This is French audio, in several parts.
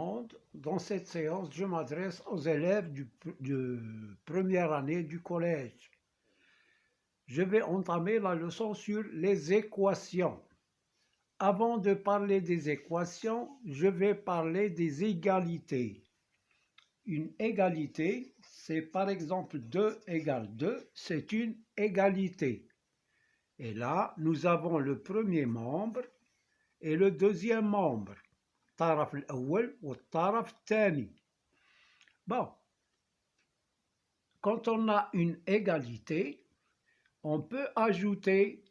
monde. Dans cette séance, je m'adresse aux élèves de première année du collège. Je vais entamer la leçon sur les équations. Avant de parler des équations, je vais parler des égalités. Une égalité, c'est par exemple 2 égale 2, c'est une égalité. Et là, nous avons le premier membre et le deuxième membre. الطرف الأول والطرف الثاني. Bon, quand on a une égalité, on peut ajouter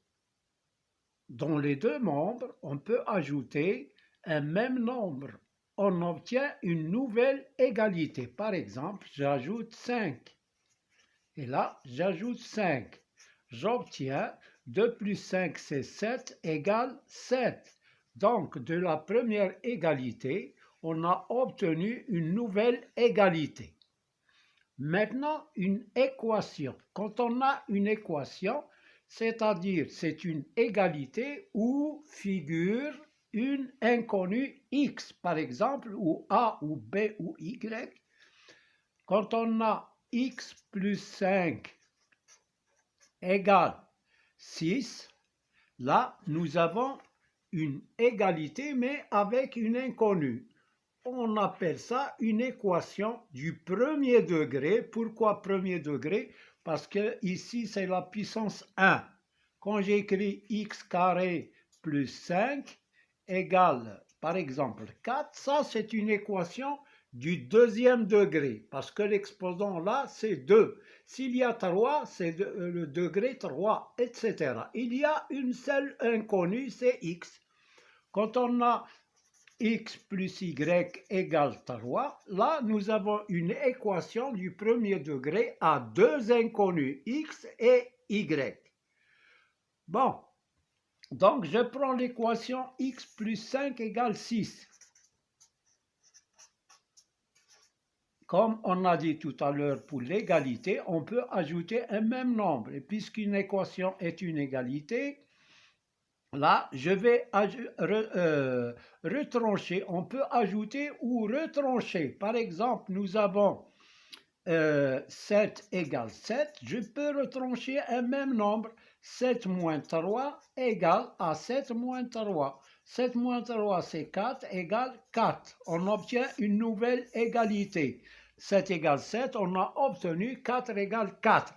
dans les deux membres, on peut ajouter un même nombre. On obtient une nouvelle égalité. Par exemple, j'ajoute 5. Et là, j'ajoute 5. J'obtiens 2 plus 5, c'est 7, égale 7. Donc, de la première égalité, on a obtenu une nouvelle égalité. Maintenant, une équation. Quand on a une équation, c'est-à-dire c'est une égalité où figure une inconnue x, par exemple, ou a, ou b, ou y. Quand on a x plus 5 égale 6, là, nous avons une égalité, mais avec une inconnue. On appelle ça une équation du premier degré. Pourquoi premier degré? Parce que ici, c'est la puissance 1. Quand j'écris x carré plus 5 égale, par exemple, 4, ça, c'est une équation du deuxième degré, parce que l'exposant là, c'est 2. S'il y a 3, c'est le degré 3, etc. Il y a une seule inconnue, c'est x. Quand on a x plus y égale 3, là, nous avons une équation du premier degré à deux inconnues, x et y. Bon, donc je prends l'équation x plus 5 égale 6. Comme on a dit tout à l'heure pour l'égalité, on peut ajouter un même nombre. Et puisqu'une équation est une égalité, là, je vais retrancher. On peut ajouter ou retrancher. Par exemple, nous avons 7 égale 7. Je peux retrancher un même nombre. 7 moins 3 égale à 7 moins 3. 7 moins 3, c'est 4 égale 4. On obtient une nouvelle égalité. 7 égale 7, on a obtenu 4 égale 4.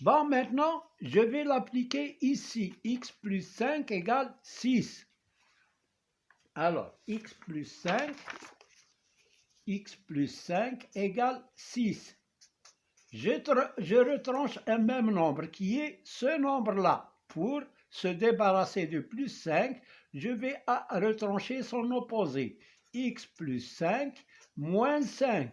Bon, maintenant, je vais l'appliquer ici. X plus 5 égale 6. Alors, x plus 5 égale 6. Je retranche un même nombre qui est ce nombre-là. Pour se débarrasser de plus 5, je vais retrancher son opposé. X plus 5 moins 5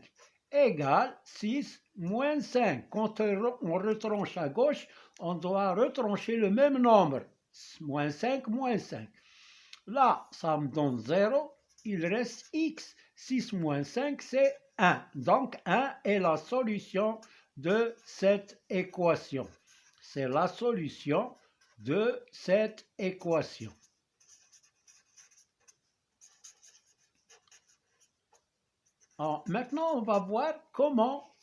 égale 6 moins 5. Quand on retranche à gauche, on doit retrancher le même nombre. Moins 5, moins 5. Là, ça me donne 0. Il reste x. 6 moins 5, c'est 1. Donc, 1 est la solution de cette équation. C'est la solution de cette équation. Alors, maintenant, on va voir comment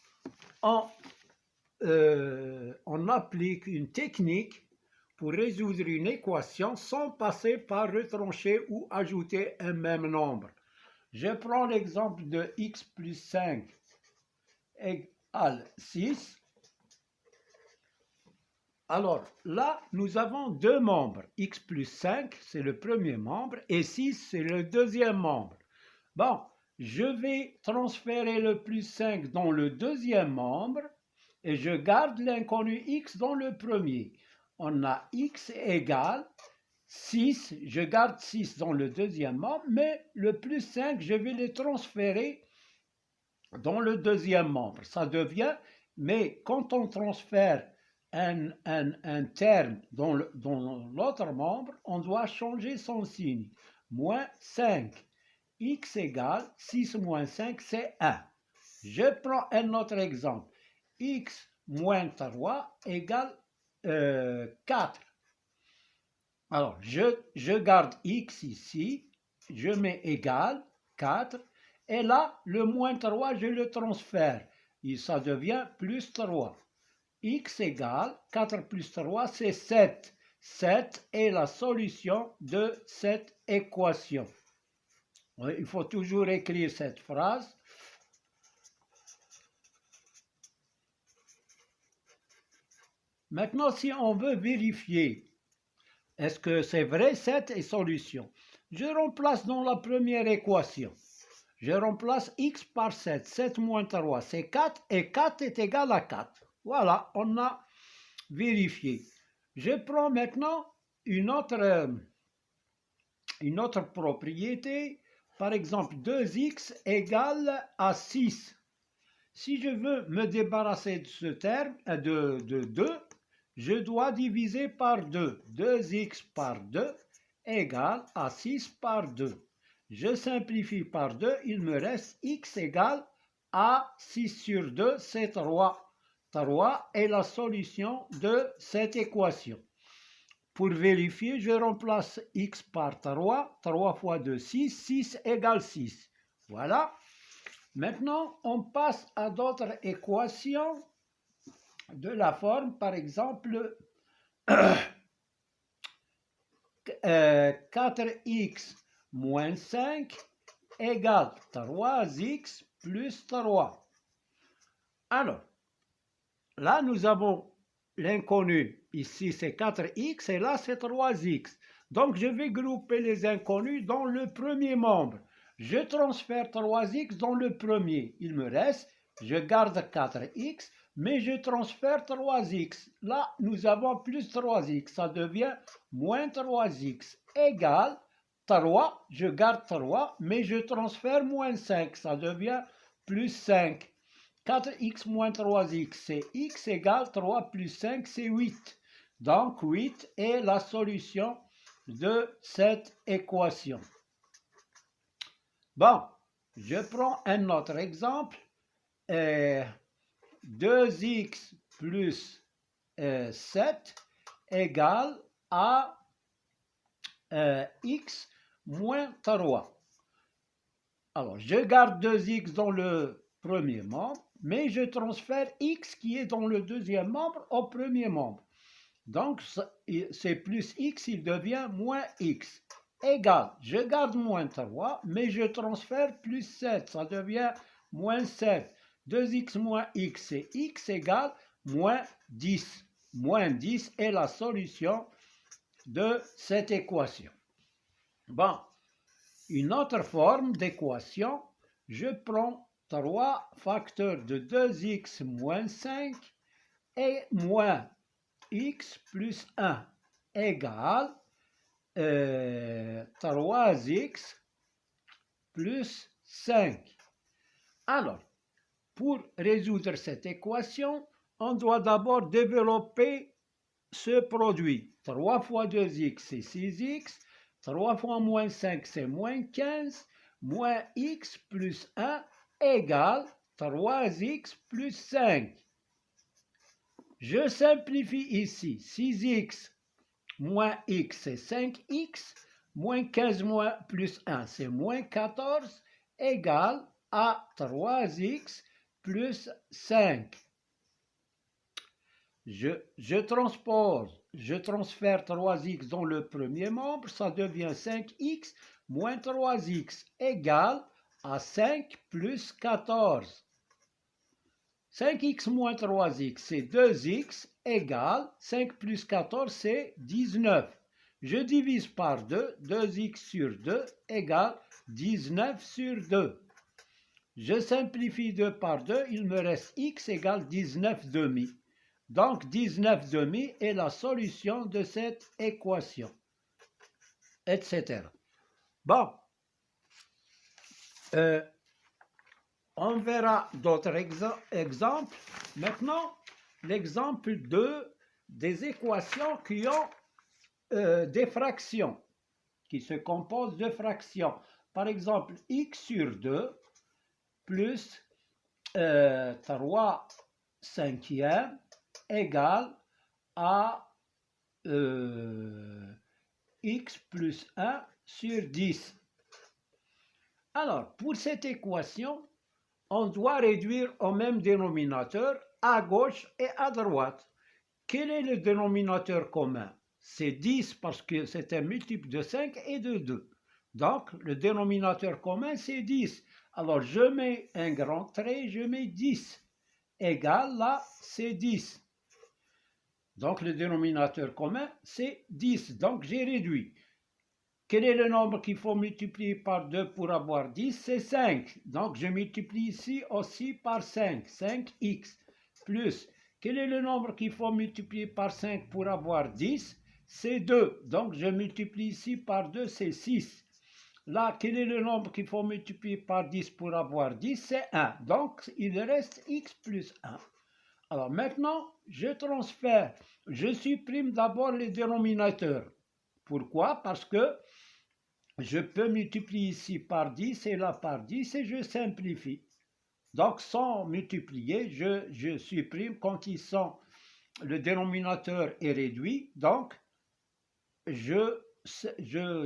on applique une technique pour résoudre une équation sans passer par retrancher ou ajouter un même nombre. Je prends l'exemple de x plus 5 égale 6. Alors là, nous avons deux membres. X plus 5, c'est le premier membre, et 6, c'est le deuxième membre. Bon, je vais transférer le plus 5 dans le deuxième membre, et je garde l'inconnu x dans le premier. On a x égale 6, je garde 6 dans le deuxième membre, mais le plus 5, je vais le transférer dans le deuxième membre. Ça devient, mais quand on transfère un terme dans l'autre membre, on doit changer son signe. Moins 5. X égale 6 moins 5, c'est 1. Je prends un autre exemple. X moins 3 égale 4. Alors, je garde x ici, je mets égal 4, Et là, le moins 3, je le transfère. Et ça devient plus 3. X égale 4 plus 3, c'est 7. 7 est la solution de cette équation. Il faut toujours écrire cette phrase. Maintenant, si on veut vérifier, est-ce que c'est vrai, 7 est solution? Je remplace dans la première équation. Je remplace x par 7. 7 moins 3, c'est 4. Et 4 est égal à 4. Voilà, on a vérifié. Je prends maintenant une autre propriété. Par exemple, 2x égale à 6. Si je veux me débarrasser de ce terme, de 2, je dois diviser par 2. 2x par 2 égale à 6 par 2. Je simplifie par 2, il me reste x égale à 6 sur 2, c'est 3. 3 est la solution de cette équation. Pour vérifier, je remplace x par 3. 3 fois 2, 6. 6 égale 6. Voilà. Maintenant, on passe à d'autres équations de la forme, par exemple, 4x moins 5 égale 3x plus 3. Alors, là, nous avons l'inconnu. Ici, c'est 4x et là, c'est 3x. Donc, je vais grouper les inconnus dans le premier membre. Je transfère 3x dans le premier. Il me reste, je garde 4x, mais je transfère 3x. Là, nous avons plus 3x. Ça devient moins 3x égale 3. Je garde 3, mais je transfère moins 5. Ça devient plus 5. 4x moins 3x, c'est x égale 3 plus 5, c'est 8. Donc, 8 est la solution de cette équation. Bon, je prends un autre exemple. 2x plus 7 égale à x moins 3. Alors, je garde 2x dans le premier membre, mais je transfère x qui est dans le deuxième membre au premier membre. Donc, c'est plus x, il devient moins x. Égal, je garde moins 3, mais je transfère plus 7, ça devient moins 7. 2x moins x, c'est x égale moins 10. Moins 10 est la solution de cette équation. Bon, une autre forme d'équation, je prends 3 facteurs de 2x moins 5 et moins x plus 1 égale 3x plus 5. Alors, pour résoudre cette équation, on doit d'abord développer ce produit. 3 fois 2x, c'est 6x. 3 fois moins 5, c'est moins 15. Moins x plus 1 égale 3x plus 5. Je simplifie ici. 6x moins x, c'est 5x. Moins 15 moins plus 1, c'est moins 14. Égale à 3x plus 5. Je transfère 3x dans le premier membre, ça devient 5x moins 3x égale à 5 plus 14. 5x moins 3x, c'est 2x égale 5 plus 14, c'est 19. Je divise par 2, 2x sur 2 égale 19 sur 2. Je simplifie 2 par 2, il me reste x égale 19 demi. Donc, 19 demi est la solution de cette équation, etc. Bon, on verra d'autres exemples. Maintenant, l'exemple 2 des équations qui ont des fractions, qui se composent de fractions. Par exemple, x sur 2 plus 3 cinquièmes égale à x plus 1 sur 10. Alors, pour cette équation, on doit réduire au même dénominateur à gauche et à droite. Quel est le dénominateur commun? C'est 10 parce que c'est un multiple de 5 et de 2. Donc, le dénominateur commun, c'est 10. Alors, je mets un grand trait, je mets 10. Égal, là, c'est 10. Donc, le dénominateur commun, c'est 10. Donc, j'ai réduit. Quel est le nombre qu'il faut multiplier par 2 pour avoir 10? C'est 5. Donc, je multiplie ici aussi par 5. 5x plus. Quel est le nombre qu'il faut multiplier par 5 pour avoir 10? C'est 2. Donc, je multiplie ici par 2, c'est 6. Là, quel est le nombre qu'il faut multiplier par 10 pour avoir 10? C'est 1. Donc, il reste x plus 1. Alors, maintenant, je transfère. Je supprime d'abord les dénominateurs. Pourquoi? Parce que je peux multiplier ici par 10 et là par 10 et je simplifie. Donc, sans multiplier, je supprime quand le dénominateur est réduit. Donc, je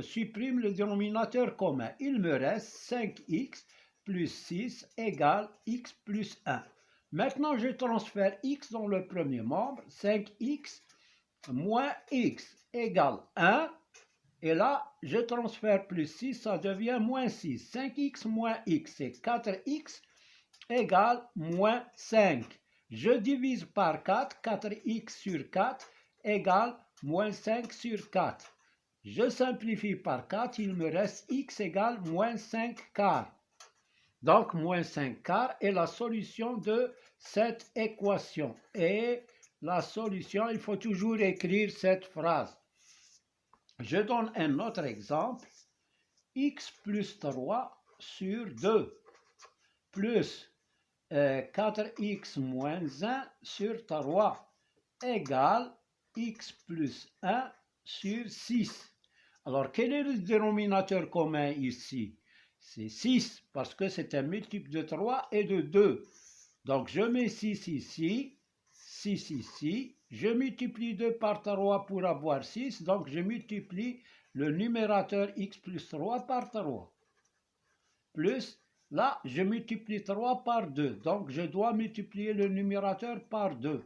supprime le dénominateur commun. Il me reste 5x plus 6 égale x plus 1. Maintenant, je transfère x dans le premier membre. 5x moins x égale 1. Et là, je transfère plus 6, ça devient moins 6. 5x moins x, c'est 4x égale moins 5. Je divise par 4, 4x sur 4 égale moins 5 sur 4. Je simplifie par 4, il me reste x égale moins 5 quarts. Donc, moins 5 quarts est la solution de cette équation. Et la solution, il faut toujours écrire cette phrase. Je donne un autre exemple. X plus 3 sur 2 plus 4x moins 1 sur 3 égale x plus 1 sur 6. Alors, quel est le dénominateur commun ici? C'est 6 parce que c'est un multiple de 3 et de 2. Donc, je mets 6 ici, 6 ici. Je multiplie 2 par 3 pour avoir 6. Donc, je multiplie le numérateur x plus 3 par 3. Plus, là, je multiplie 3 par 2. Donc, je dois multiplier le numérateur par 2.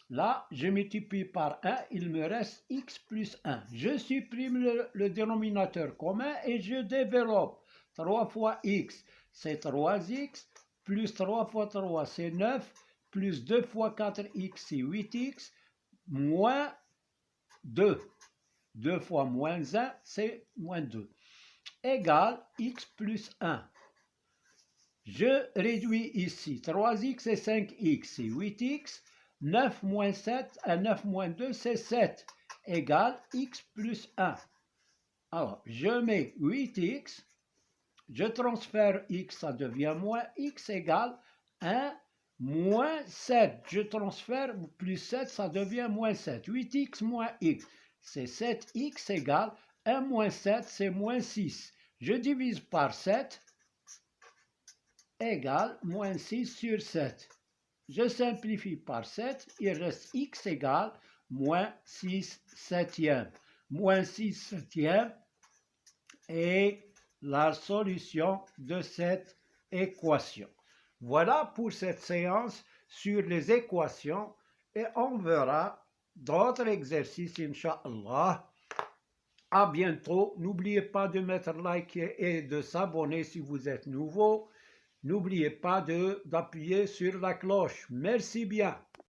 Là, je multiplie par 1, il me reste x plus 1. Je supprime le dénominateur commun et je développe. 3 fois x, c'est 3x, plus 3 fois 3, c'est 9, plus 2 fois 4x, c'est 8x, moins 2. 2 fois moins 1, c'est moins 2. Égale x plus 1. Je réduis ici. 3x et 5x, c'est 8x. 9 moins 7 à 9 moins 2, c'est 7, égale x plus 1. Alors, je mets 8x, je transfère x, ça devient moins x égale 1 moins 7. Je transfère plus 7, ça devient moins 7. 8x moins x, c'est 7x égale 1 moins 7, c'est moins 6. Je divise par 7, égale moins 6 sur 7. Je simplifie par 7, il reste x égale moins 6 septièmes. Moins 6 septièmes est la solution de cette équation. Voilà pour cette séance sur les équations et on verra d'autres exercices, Inch'Allah. À bientôt. N'oubliez pas de mettre like et de s'abonner si vous êtes nouveau. N'oubliez pas d'appuyer sur la cloche. Merci bien.